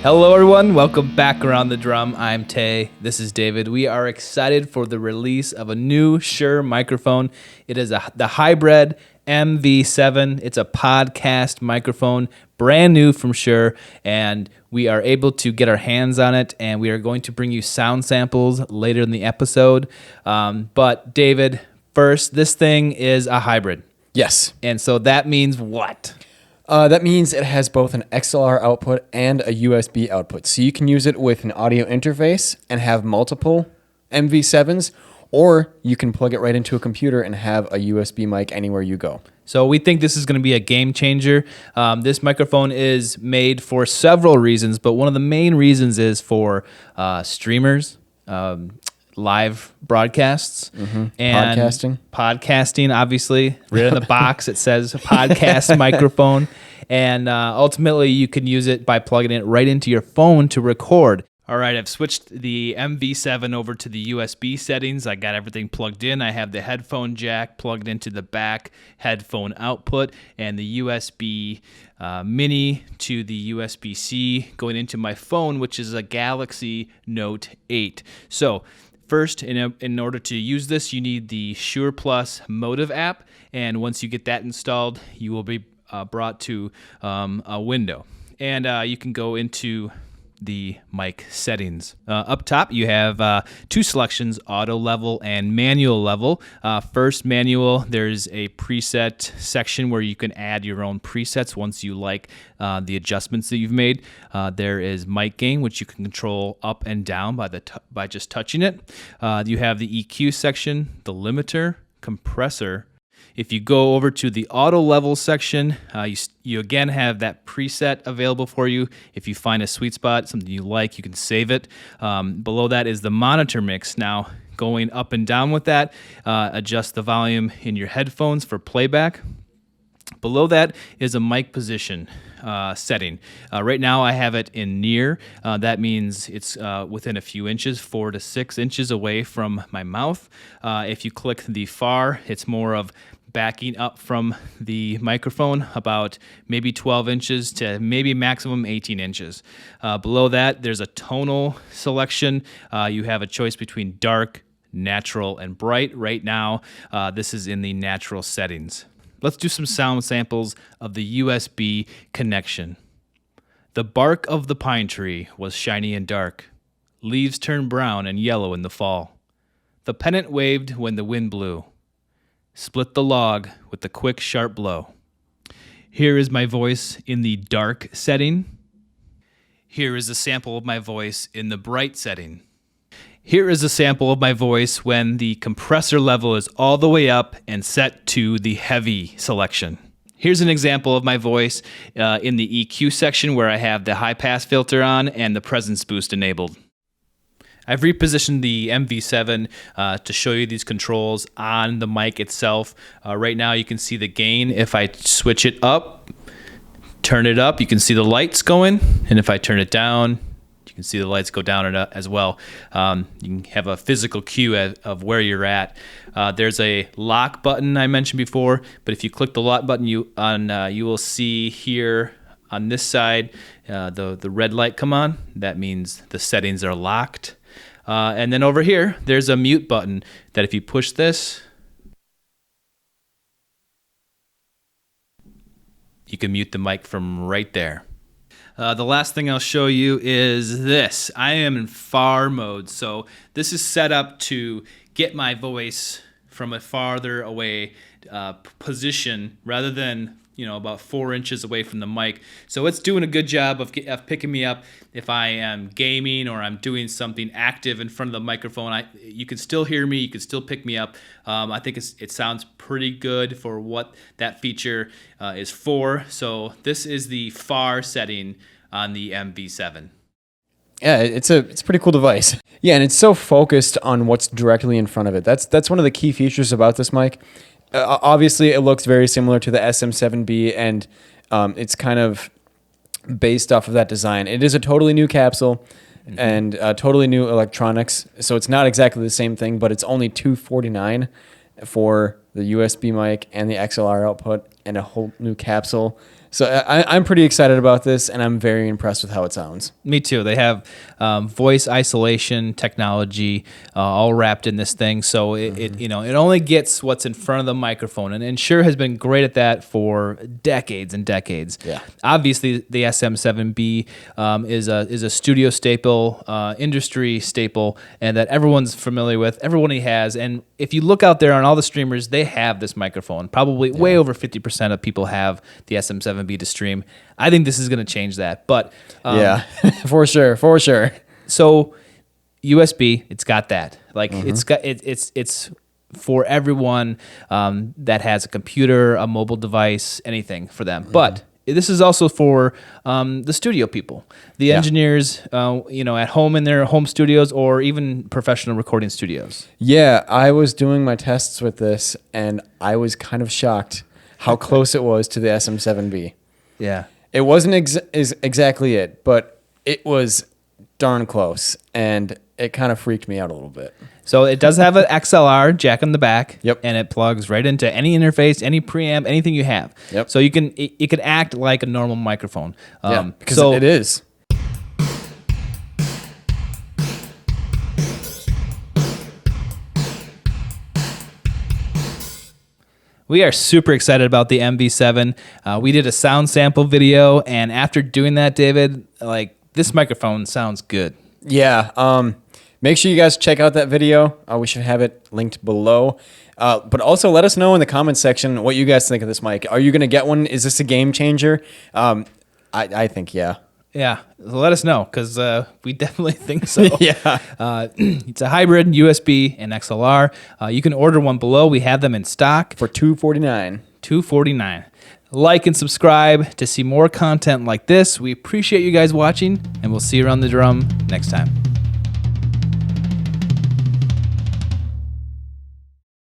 Hello everyone, welcome back around the drum. I'm Tay, this is David. We are excited for the release of a new Shure microphone. It is the hybrid MV7. It's a podcast microphone, brand new from Shure, and we are able to get our hands on it, and we are going to bring you sound samples later in the episode. But David, first, this thing is a hybrid. Yes. And so that means what? That means it has both an XLR output and a USB output. So you can use it with an audio interface and have multiple MV7s, or you can plug it right into a computer and have a USB mic anywhere you go. So we think this is going to be a game changer. This microphone is made for several reasons, but one of the main reasons is for streamers, live broadcasts, and podcasting, obviously. Right in the box, it says podcast microphone. And ultimately, you can use it by plugging it right into your phone to record. All right, I've switched the MV7 over to the USB settings. I got everything plugged in. I have the headphone jack plugged into the back headphone output and the USB mini to the USB-C going into my phone, which is a Galaxy Note 8. So first, in order to use this, you need the Shure Plus Motive app, and once you get that installed, you will be brought to a window. And you can go into the mic settings. Up top, you have two selections, auto level and manual level. First, manual, there's a preset section where you can add your own presets once you like the adjustments that you've made. There is mic gain, which you can control up and down by just touching it. You have the EQ section, the limiter, compressor. If you go over to the auto level section, you again have that preset available for you. If you find a sweet spot, something you like, you can save it. Below that is the monitor mix. Now, going up and down with that, adjust the volume in your headphones for playback. Below that is a mic position setting. Right now I have it in near. That means it's within a few inches, 4 to 6 inches away from my mouth. If you click the far, it's more of backing up from the microphone about maybe 12 inches to maybe maximum 18 inches. Below that, there's a tonal selection. You have a choice between dark, natural, and bright. Right now, this is in the natural settings. Let's do some sound samples of the USB connection. The bark of the pine tree was shiny and dark. Leaves turned brown and yellow in the fall. The pennant waved when the wind blew. Split the log with the quick, sharp blow. Here is my voice in the dark setting. Here is a sample of my voice in the bright setting. Here is a sample of my voice when the compressor level is all the way up and set to the heavy selection. Here's an example of my voice in the EQ section where I have the high pass filter on and the presence boost enabled. I've repositioned the MV7 to show you these controls on the mic itself. Right now you can see the gain. If I switch it up, turn it up, you can see the lights going. And if I turn it down, you can see the lights go down as well. You can have a physical cue of where you're at. There's a lock button I mentioned before, but if you click the lock button, you will see here on this side the red light come on. That means the settings are locked. And then over here, there's a mute button that if you push this, you can mute the mic from right there. The last thing I'll show you is this. I am in far mode, so this is set up to get my voice from a farther away position rather than about 4 inches away from the mic. So it's doing a good job of picking me up if I am gaming or I'm doing something active in front of the microphone. You can still hear me. You can still pick me up. I think it sounds pretty good for what that feature is for. So this is the far setting on the MV7. Yeah, it's a pretty cool device. Yeah, and it's so focused on what's directly in front of it. That's one of the key features about this mic. Obviously, it looks very similar to the SM7B, and it's kind of based off of that design. It is a totally new capsule and totally new electronics, so it's not exactly the same thing, but it's only $249 for the USB mic and the XLR output and a whole new capsule. So I'm pretty excited about this, and I'm very impressed with how it sounds. Me too. They have voice isolation technology all wrapped in this thing, so it only gets what's in front of the microphone, and Shure has been great at that for decades and decades. Yeah. Obviously, the SM7B is a studio staple, industry staple, and that everyone's familiar with. Everybody has, and if you look out there on all the streamers, they have this microphone. Probably way over 50% of people have the SM7B to stream. I think this is going to change that, but yeah, for sure. So USB, it's got that. Like it's for everyone that has a computer, a mobile device, anything for them. But this is also for the studio people, the engineers, at home in their home studios or even professional recording studios. Yeah, I was doing my tests with this, and I was kind of shocked how close it was to the SM7B. Yeah. It wasn't exactly it, but it was darn close, and it kind of freaked me out a little bit. So it does have an XLR jack in the back, Yep. and it plugs right into any interface, any preamp, anything you have. Yep. So it can act like a normal microphone. Because it is. We are super excited about the MV7. We did a sound sample video, and after doing that, David, like this microphone sounds good. Yeah. Make sure you guys check out that video. We should have it linked below. But also let us know in the comments section what you guys think of this mic. Are you going to get one? Is this a game changer? I think, yeah. Yeah, let us know because we definitely think so. Yeah. It's a hybrid USB and XLR. You can order one below. We have them in stock For $249. $249. Like and subscribe to see more content like this. We appreciate you guys watching, and we'll see you around the drum next time.